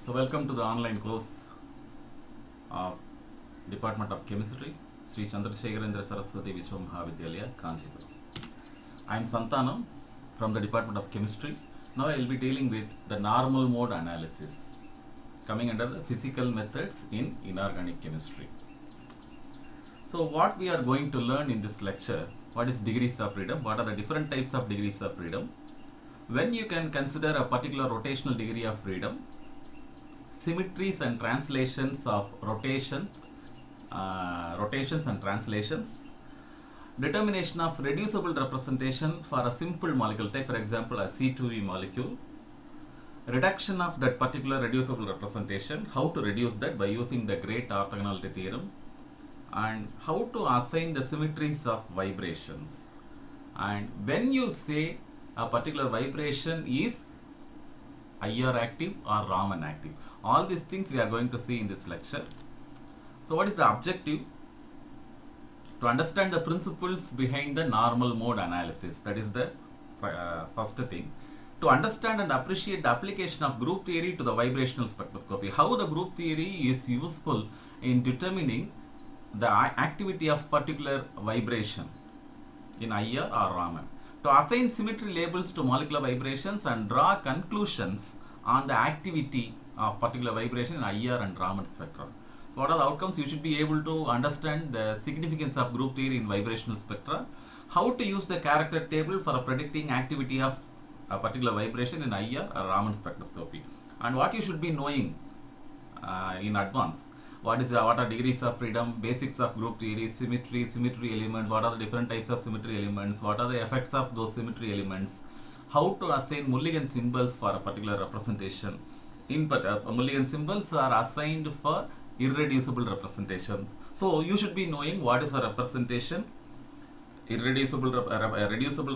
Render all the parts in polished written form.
So welcome to the online course of Department of Chemistry, Sri Chandrasekharendra Saraswati Vishwa Mahavidyalaya, Kanchipuram. I am Santanam from the Department of Chemistry. Now I will be dealing with the normal mode analysis coming under the physical methods in inorganic chemistry. So what we are going to learn in this lecture, what is degrees of freedom, what are the different types of degrees of freedom, when you can consider a particular rotational degree of freedom, symmetries and translations of rotations and translations, determination of reducible representation for a simple molecule, take for example a C2E molecule, reduction of that particular reducible representation, how to reduce that by using the great orthogonality theorem, and how to assign the symmetries of vibrations. And when you say a particular vibration is IR active or Raman active, all these things we are going to see in this lecture. So what is the objective? To understand the principles behind the normal mode analysis, that is the first thing. To understand and appreciate the application of group theory to the vibrational spectroscopy, how the group theory is useful in determining the activity of particular vibration in IR or Raman. To assign symmetry labels to molecular vibrations and draw conclusions on the activity of particular vibration in IR and Raman spectrum. So what are the outcomes? You should be able to understand the significance of group theory in vibrational spectra, how to use the character table for predicting activity of a particular vibration in IR or Raman spectroscopy, and what you should be knowing in advance. What are degrees of freedom, basics of group theory, symmetry element, what are the different types of symmetry elements, what are the effects of those symmetry elements, how to assign Mulligan symbols for a particular representation. Mulligan symbols are assigned for irreducible representations. So you should be knowing what is a representation, reducible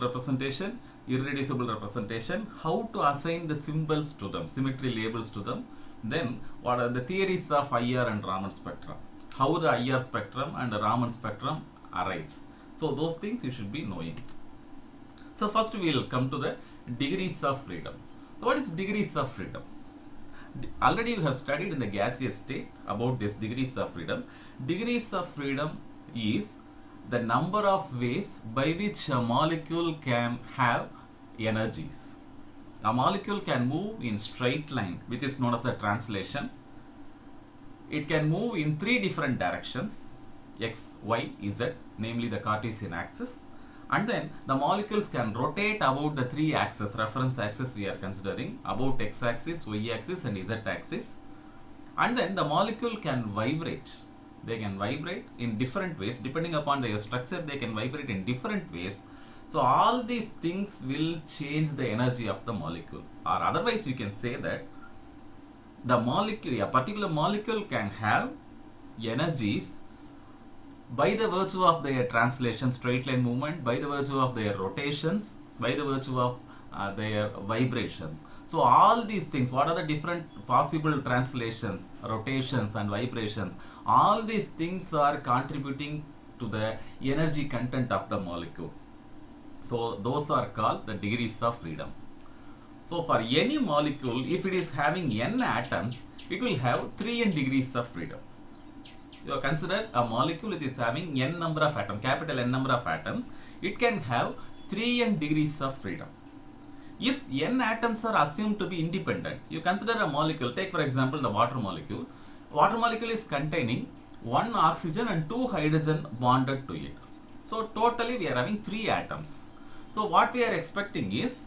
representation, irreducible representation, how to assign the symbols to them, symmetry labels to them. Then what are the theories of IR and Raman spectrum, how the IR spectrum and the Raman spectrum arise. So those things you should be knowing. So first we will come to the degrees of freedom. So what is degrees of freedom? Already you have studied in the gaseous state about this degrees of freedom. Degrees of freedom is the number of ways by which a molecule can have energies. A molecule can move in straight line, which is known as a translation. It can move in three different directions, x, y, z, namely the Cartesian axis. And then the molecules can rotate about the three axes, reference axis we are considering, about x-axis, y-axis and z-axis. And then the molecule can vibrate. They can vibrate in different ways. Depending upon their structure, they can vibrate in different ways. So all these things will change the energy of the molecule. Or otherwise you can say that the molecule, a particular molecule can have energies by the virtue of their translation, straight line movement, by the virtue of their rotations, by the virtue of their vibrations. So all these things, what are the different possible translations, rotations and vibrations, all these things are contributing to the energy content of the molecule. So those are called the degrees of freedom. So for any molecule, if it is having n atoms, it will have 3n degrees of freedom. You consider a molecule which is having n number of atoms, capital N number of atoms, it can have 3n degrees of freedom. If n atoms are assumed to be independent, you consider a molecule, take for example the water molecule. Water molecule is containing one oxygen and two hydrogen bonded to it. So totally we are having 3 atoms. So what we are expecting is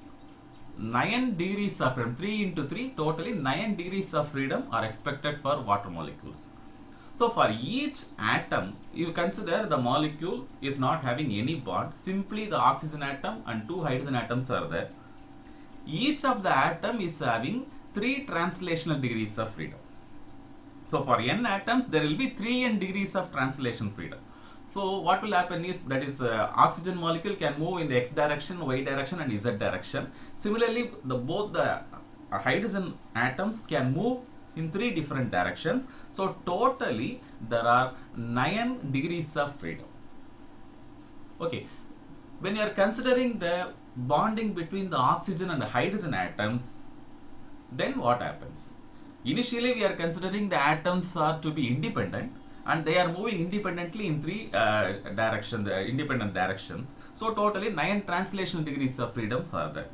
9 degrees of freedom, 3 into 3, totally 9 degrees of freedom are expected for water molecules. So for each atom, you consider the molecule is not having any bond, simply the oxygen atom and 2 hydrogen atoms are there. Each of the atom is having 3 translational degrees of freedom. So for n atoms, there will be 3n degrees of translation freedom. So what will happen is, that is oxygen molecule can move in the x direction, y direction and z direction. Similarly, both the hydrogen atoms can move in 3 different directions. So totally there are 9 degrees of freedom. Okay, when you are considering the bonding between the oxygen and the hydrogen atoms, then what happens? Initially, we are considering the atoms are to be independent and they are moving independently in three independent directions. So, totally 9 translational degrees of freedoms are there.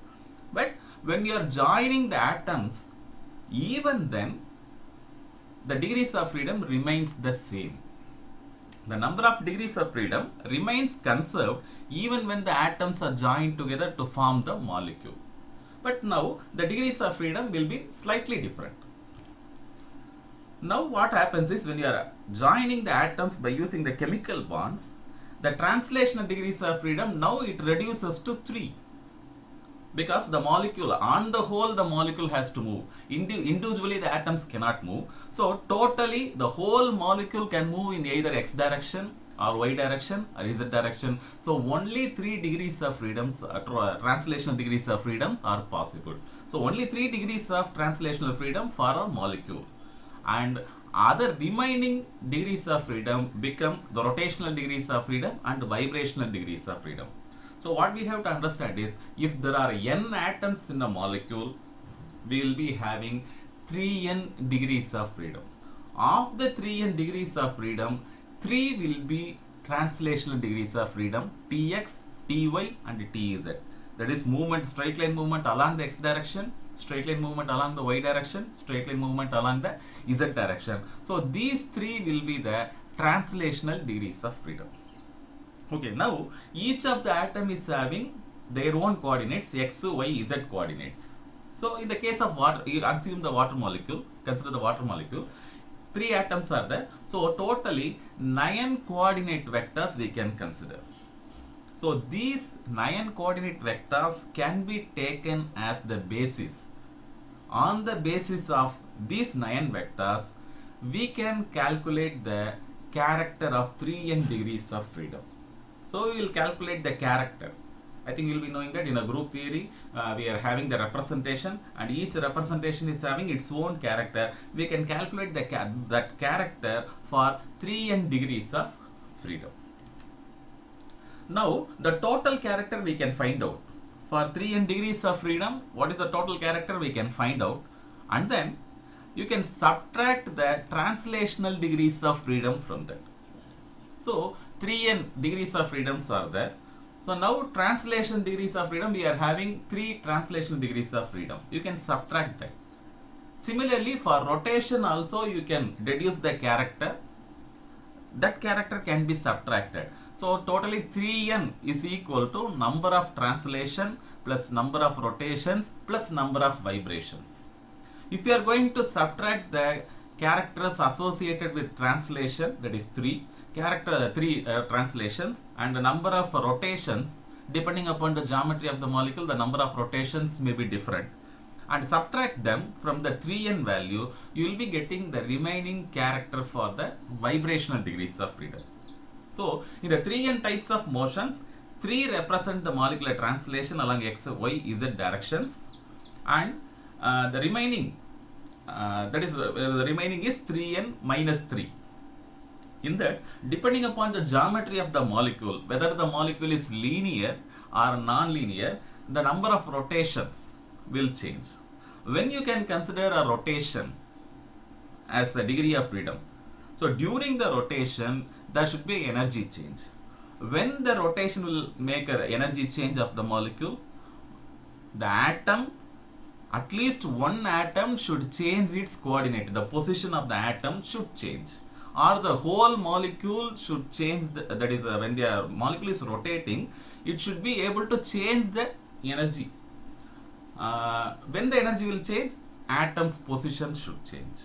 But when you are joining the atoms, even then, the degrees of freedom remains the same. The number of degrees of freedom remains conserved even when the atoms are joined together to form the molecule. But now, the degrees of freedom will be slightly different. Now what happens is, when you are joining the atoms by using the chemical bonds, the translational degrees of freedom, now it reduces to 3. Because the molecule, on the whole, the molecule has to move. Individually, the atoms cannot move. So totally, the whole molecule can move in either x direction or y direction or z direction. So only 3 degrees of freedoms, translational degrees of freedoms are possible. So only 3 degrees of translational freedom for a molecule. And other remaining degrees of freedom become the rotational degrees of freedom and vibrational degrees of freedom. So what we have to understand is, if there are n atoms in a molecule, we will be having 3n degrees of freedom. Of the 3n degrees of freedom, 3 will be translational degrees of freedom, Tx, Ty and Tz. That is movement, straight line movement along the x direction, straight line movement along the y direction, straight line movement along the z direction. So these 3 will be the translational degrees of freedom. Okay, now each of the atom is having their own coordinates, x, y, z coordinates. So in the case of water, you assume the water molecule, consider the water molecule, 3 atoms are there. So totally 9 coordinate vectors we can consider. So these 9 coordinate vectors can be taken as the basis. On the basis of these 9 vectors, we can calculate the character of 3n degrees of freedom. So we will calculate the character. I think you will be knowing that in a group theory, we are having the representation, and each representation is having its own character. We can calculate that character for 3n degrees of freedom. Now, the total character we can find out. For 3n degrees of freedom, what is the total character we can find out, and then you can subtract the translational degrees of freedom from that. So 3n degrees of freedoms are there. So now translation degrees of freedom, we are having 3 translation degrees of freedom. You can subtract that. Similarly, for rotation also you can deduce the character. That character can be subtracted. So totally 3n is equal to number of translation plus number of rotations plus number of vibrations. If you are going to subtract the characters associated with translation, that is 3 translations, and the number of rotations, depending upon the geometry of the molecule, the number of rotations may be different, and subtract them from the 3n value, you will be getting the remaining character for the vibrational degrees of freedom. So in the 3n types of motions, 3 represent the molecular translation along x, y, z directions, and the remaining the remaining is 3n minus 3. In that, depending upon the geometry of the molecule, whether the molecule is linear or non-linear, the number of rotations will change. When you can consider a rotation as a degree of freedom, so during the rotation there should be energy change. When the rotation will make an energy change of the molecule, the atom, at least one atom should change its coordinate. The position of the atom should change, or the whole molecule should change. That is, when the molecule is rotating, it should be able to change the energy. When the energy will change, atom's position should change.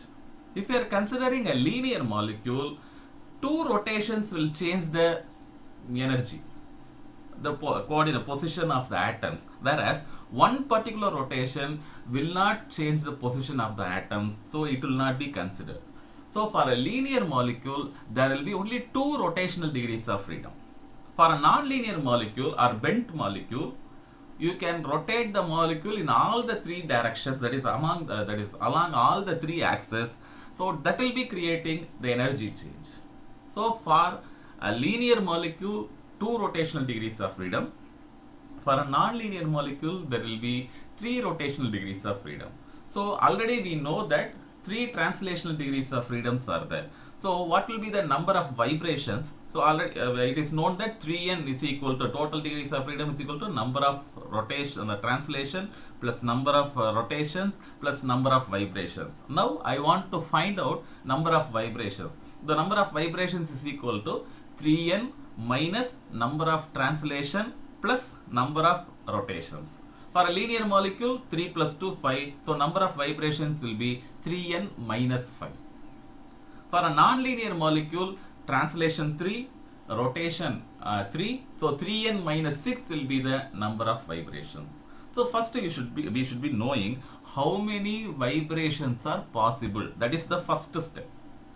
If you are considering a linear molecule, 2 rotations will change the energy, the coordinate position of the atoms, whereas one particular rotation will not change the position of the atoms, so it will not be considered. So for a linear molecule, there will be only 2 rotational degrees of freedom. For a non-linear molecule or bent molecule, you can rotate the molecule in all the 3 directions, that is along all the 3 axes. So that will be creating the energy change. So for a linear molecule, 2 rotational degrees of freedom. For a non-linear molecule, there will be 3 rotational degrees of freedom. So already we know that three translational degrees of freedoms are there. So what will be the number of vibrations? So already it is known that 3n is equal to total degrees of freedom is equal to number of rotation translation plus number of rotations plus number of vibrations. Now I want to find out number of vibrations. The number of vibrations is equal to 3n minus number of translation plus number of rotations. For a linear molecule, 3 plus 2, 5. So number of vibrations will be 3n minus 5. For a non-linear molecule, translation 3, rotation 3. So 3n minus 6 will be the number of vibrations. So first we should be knowing how many vibrations are possible. That is the first step.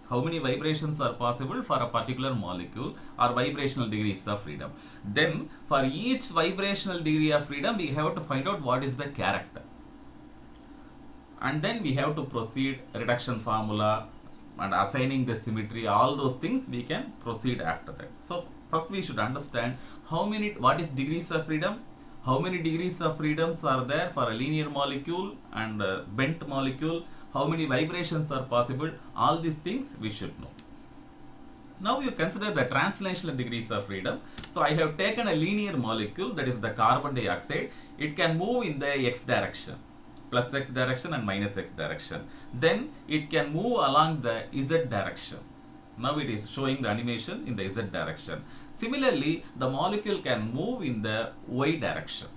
How many vibrations are possible for a particular molecule or vibrational degrees of freedom. Then for each vibrational degree of freedom, we have to find out what is the character. And then we have to proceed reduction formula and assigning the symmetry, all those things we can proceed after that. So first we should understand what is degrees of freedom. How many degrees of freedoms are there for a linear molecule and a bent molecule? How many vibrations are possible? All these things we should know. Now you consider the translational degrees of freedom. So I have taken a linear molecule, that is the carbon dioxide. It can move in the x direction, plus x direction and minus x direction. Then it can move along the z direction. Now it is showing the animation in the z direction. Similarly, the molecule can move in the y direction.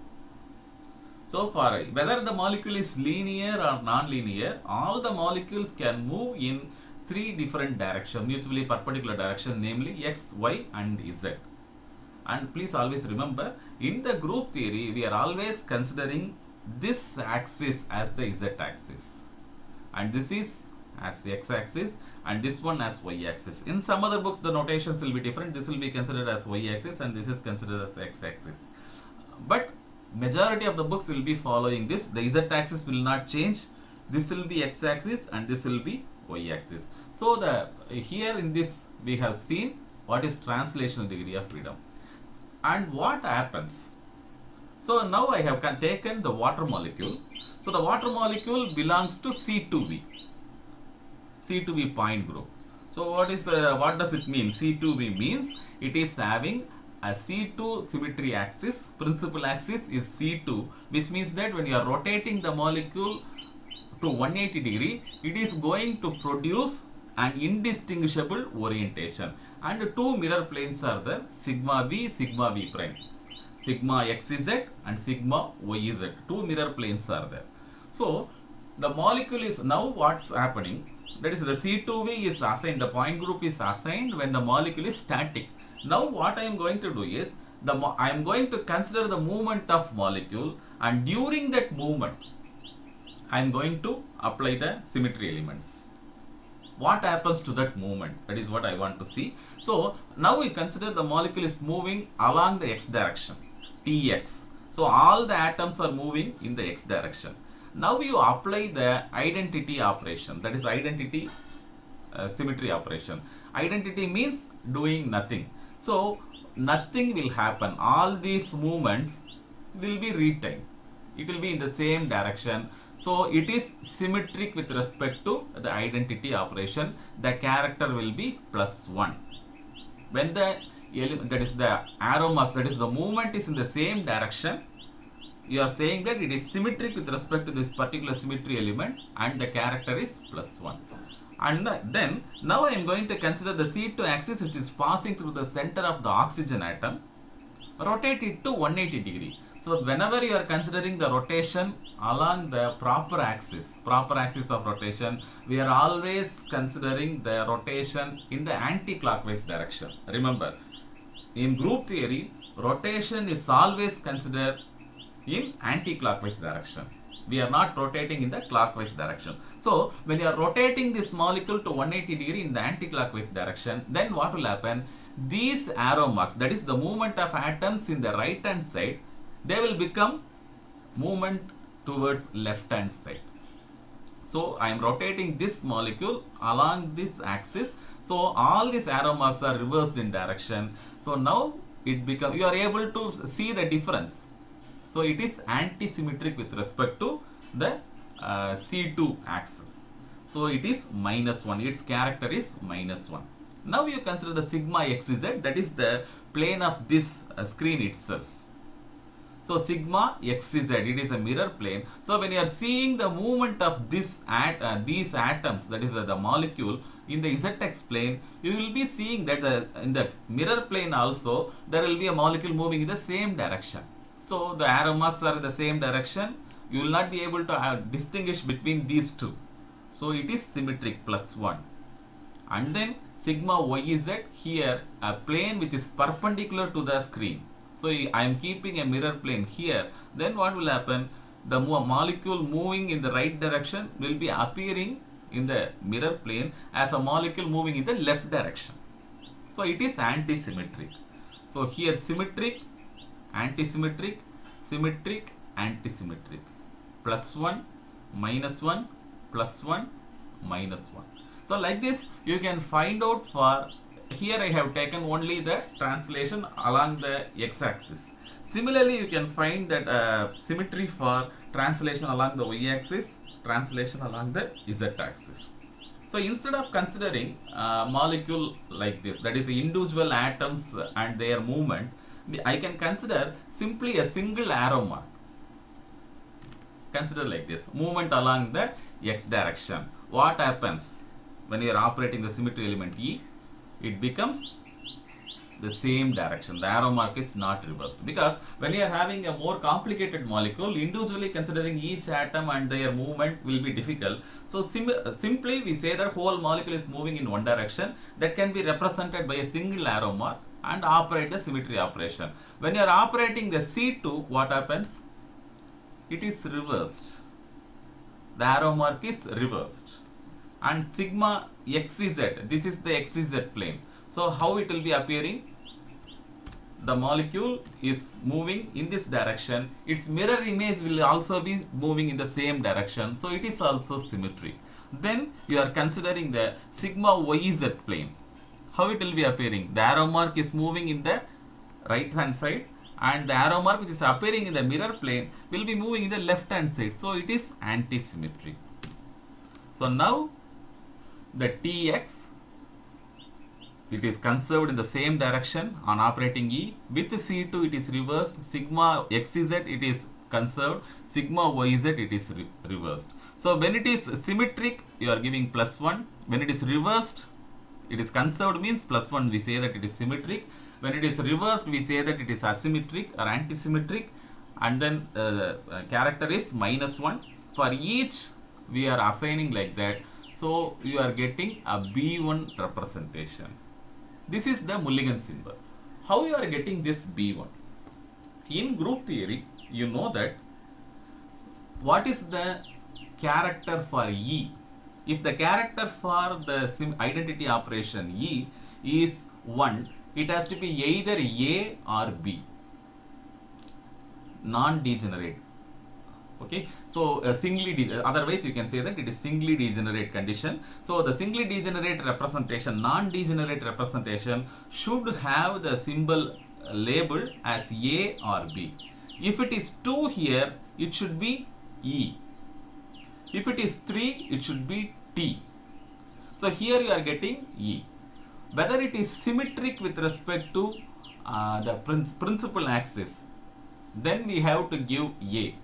So for whether the molecule is linear or non-linear, all the molecules can move in three different directions, mutually perpendicular direction, namely x, y and z. And please always remember, in the group theory, we are always considering this axis as the z-axis. And this is as x-axis and this one as y-axis. In some other books, the notations will be different. This will be considered as y-axis and this is considered as x-axis. But majority of the books will be following this. The z-axis will not change. This will be x-axis and this will be y-axis. So here in this we have seen what is translational degree of freedom. And what happens? So now I have taken the water molecule. So the water molecule belongs to C2V. C2V point group. So what does it mean? C2V means it is having a C2 symmetry axis. Principal axis is C2, which means that when you are rotating the molecule to 180 degree, it is going to produce an indistinguishable orientation. And two mirror planes are there, sigma V prime. Sigma xz and sigma yz. Two mirror planes are there. So the molecule is now what's happening? That is the C2V is assigned, the point group is assigned when the molecule is static. Now what I am going to do is, I am going to consider the movement of molecule, and during that movement, I am going to apply the symmetry elements. What happens to that movement? That is what I want to see. So now we consider the molecule is moving along the x direction, Tx. So all the atoms are moving in the x direction. Now you apply the identity operation, that is identity symmetry operation. Identity means doing nothing. So nothing will happen. All these movements will be retained. It will be in the same direction. So it is symmetric with respect to the identity operation. The character will be +1. When that is the arrow marks, that is the movement is in the same direction, you are saying that it is symmetric with respect to this particular symmetry element and the character is +1. And then now I am going to consider the C2 axis, which is passing through the center of the oxygen atom, rotate it to 180 degree. So whenever you are considering the rotation along the proper axis of rotation, we are always considering the rotation in the anti-clockwise direction. Remember, in group theory, rotation is always considered in anti-clockwise direction. We are not rotating in the clockwise direction. So when you are rotating this molecule to 180 degree in the anti-clockwise direction, then what will happen? These arrow marks, that is the movement of atoms in the right hand side, they will become movement towards left hand side. So I am rotating this molecule along this axis. So all these arrow marks are reversed in direction. So now it becomes, you are able to see the difference. So it is anti-symmetric with respect to the C2 axis. So it is minus 1. Its character is minus 1. Now you consider the sigma xz, that is the plane of this screen itself. So sigma xz, it is a mirror plane. So when you are seeing the movement of these atoms, that is the molecule in the zx plane, you will be seeing that in the mirror plane also there will be a molecule moving in the same direction. So the arrow marks are in the same direction. You will not be able to distinguish between these two. So it is symmetric, plus 1. And then sigma yz, here a plane which is perpendicular to the screen. So I am keeping a mirror plane here. Then what will happen? The molecule moving in the right direction will be appearing in the mirror plane as a molecule moving in the left direction. So it is anti-symmetric. So here symmetric, anti-symmetric, symmetric, anti-symmetric. Plus 1, minus 1, plus 1, minus 1. So like this you can find out for, here I have taken only the translation along the x-axis. Similarly you can find that symmetry for translation along the y-axis, translation along the z-axis. So instead of considering molecule like this, that is individual atoms and their movement, I can consider simply a single arrow mark. Consider like this, movement along the x direction. What happens when you are operating the symmetry element E? It becomes the same direction. The arrow mark is not reversed, because when you are having a more complicated molecule, individually considering each atom and their movement will be difficult. So simply we say that whole molecule is moving in one direction, that can be represented by a single arrow mark and operate the symmetry operation. When you are operating the C2, what happens? It is reversed. The arrow mark is reversed. And sigma xz, this is the xz plane. So how it will be appearing? The molecule is moving in this direction. Its mirror image will also be moving in the same direction. So it is also symmetric. Then you are considering the sigma yz plane. How it will be appearing? The arrow mark is moving in the right hand side, and the arrow mark which is appearing in the mirror plane will be moving in the left hand side. So it is anti-symmetric. So now the Tx, it is conserved in the same direction on operating E. With C2 it is reversed. Sigma xz it is conserved. Sigma yz it is reversed. So when it is symmetric, you are giving plus 1. When it is reversed, it is conserved means plus 1, we say that it is symmetric. When it is reversed, we say that it is asymmetric or anti-symmetric, and then character is minus 1. For each we are assigning like that. So you are getting a B1 representation. This is the Mulligan symbol. How you are getting this B1? In group theory, you know that what is the character for E? If the character for the identity operation E is 1, it has to be either A or B, non-degenerate. Okay, so otherwise you can say that it is singly degenerate condition. So the singly degenerate representation, non-degenerate representation should have the symbol labeled as A or B. If it is 2 here, it should be E. If it is 3, it should be T. So here you are getting E. Whether it is symmetric with respect to the principal axis, then we have to give A.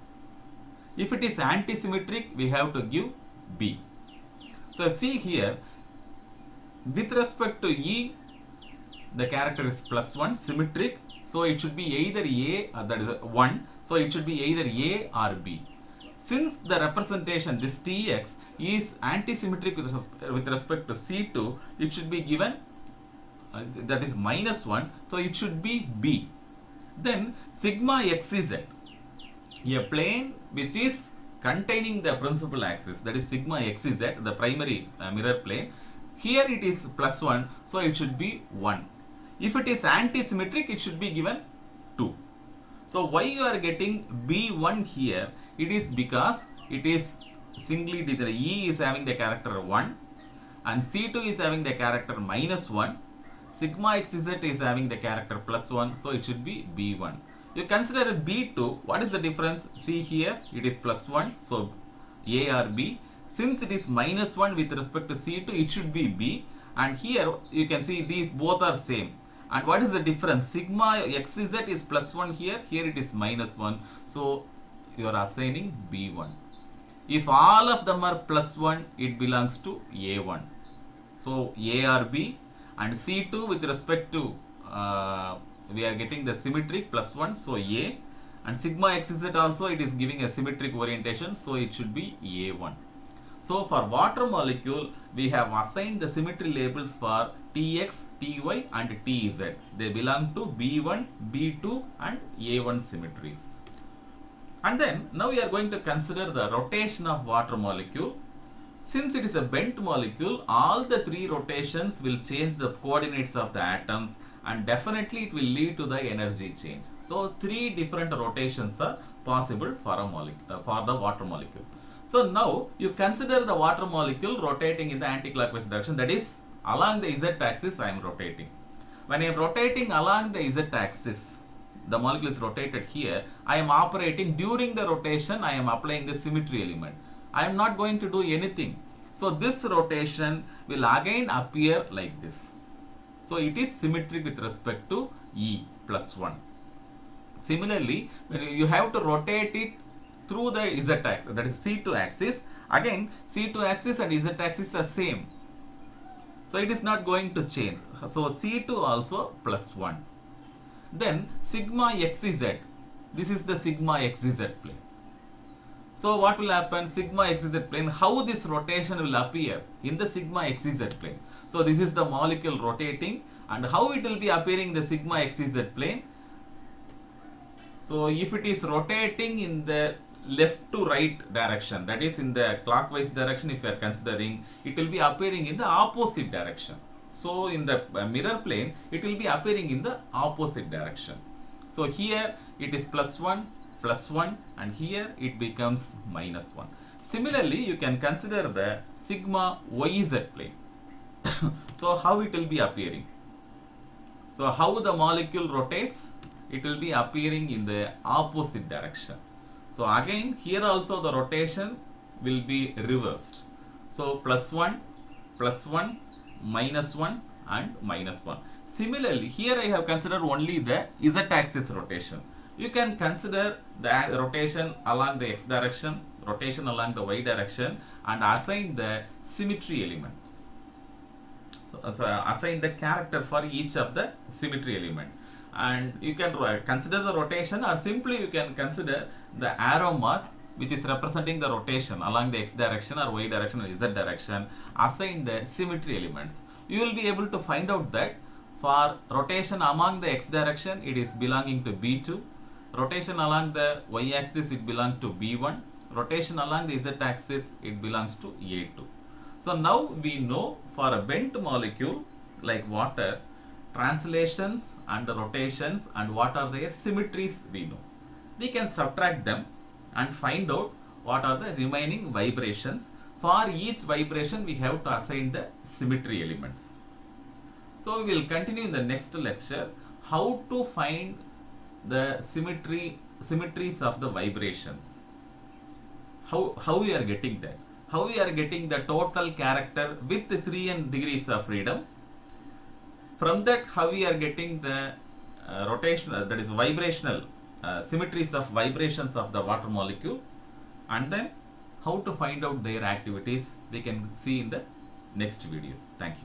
If it is anti-symmetric, we have to give B. So see here, with respect to E, the character is plus 1, symmetric. So it should be either A, that is 1. So it should be either A or B. Since the representation, this Tx, is anti-symmetric with respect to C2, it should be given, that is minus 1. So it should be B. Then sigma xz, a plane which is containing the principal axis, that is sigma xz, the primary mirror plane. Here it is plus 1, so it should be 1. If it is anti-symmetric, it should be given 2. So why you are getting B1 here? It is because it is singly degenerate. E is having the character 1 and C2 is having the character minus 1. Sigma xz is having the character plus 1, so it should be B1. You consider B2, what is the difference? See here, it is plus 1, so A or B. Since it is minus 1 with respect to C2, it should be B. And here you can see these both are same. And what is the difference? Sigma xz is plus 1 here, here it is minus 1. So you are assigning B1. If all of them are plus 1, it belongs to A1. So A or B, and C2 with respect to we are getting the symmetric plus 1, so A, and sigma xz also it is giving a symmetric orientation, so it should be A1. So for water molecule, we have assigned the symmetry labels for Tx, Ty and Tz. They belong to B1, B2 and A1 symmetries. And then now we are going to consider the rotation of water molecule. Since it is a bent molecule, all the three rotations will change the coordinates of the atoms, and definitely it will lead to the energy change. So three different rotations are possible for a molecule, for the water molecule. So now you consider the water molecule rotating in the anti-clockwise direction, that is along the z-axis I am rotating. When I am rotating along the z-axis, the molecule is rotated here, I am operating during the rotation, I am applying the symmetry element. I am not going to do anything. So this rotation will again appear like this. So it is symmetric with respect to E plus 1. Similarly, when you have to rotate it through the z-axis, that is C2 axis, again C2 axis and z-axis are same. So it is not going to change. So C2 also plus 1. Then sigma xz, this is the sigma xz plane. So what will happen? Sigma xz plane, how this rotation will appear in the sigma xz plane. So this is the molecule rotating, and how it will be appearing in the sigma xz plane. So if it is rotating in the left to right direction, that is in the clockwise direction, if you are considering, it will be appearing in the opposite direction. So in the mirror plane, it will be appearing in the opposite direction. So here it is plus 1, and here it becomes minus 1. Similarly, you can consider the sigma yz plane. So how it will be appearing? So how the molecule rotates? It will be appearing in the opposite direction. So again, here also the rotation will be reversed. So plus 1, minus 1 and minus 1. Similarly, here I have considered only the z-axis rotation. You can consider the rotation along the x direction, rotation along the y direction, and assign the symmetry elements. So assign the character for each of the symmetry element. And you can consider the rotation, or simply you can consider the arrow mark which is representing the rotation along the x direction or y direction or z direction, assign the symmetry elements. You will be able to find out that for rotation along the x direction, it is belonging to B2. Rotation along the y axis, it belongs to B1. Rotation along the z axis, it belongs to A2. So now we know for a bent molecule like water, translations and rotations and what are their symmetries we know. We can subtract them and find out what are the remaining vibrations. For each vibration, we have to assign the symmetry elements. So we will continue in the next lecture how to find the symmetries of the vibrations. How we are getting that? How we are getting the total character with 3n degrees of freedom. From that, how we are getting the rotational, that is vibrational symmetries of vibrations of the water molecule, and then how to find out their activities we can see in the next video. Thank you.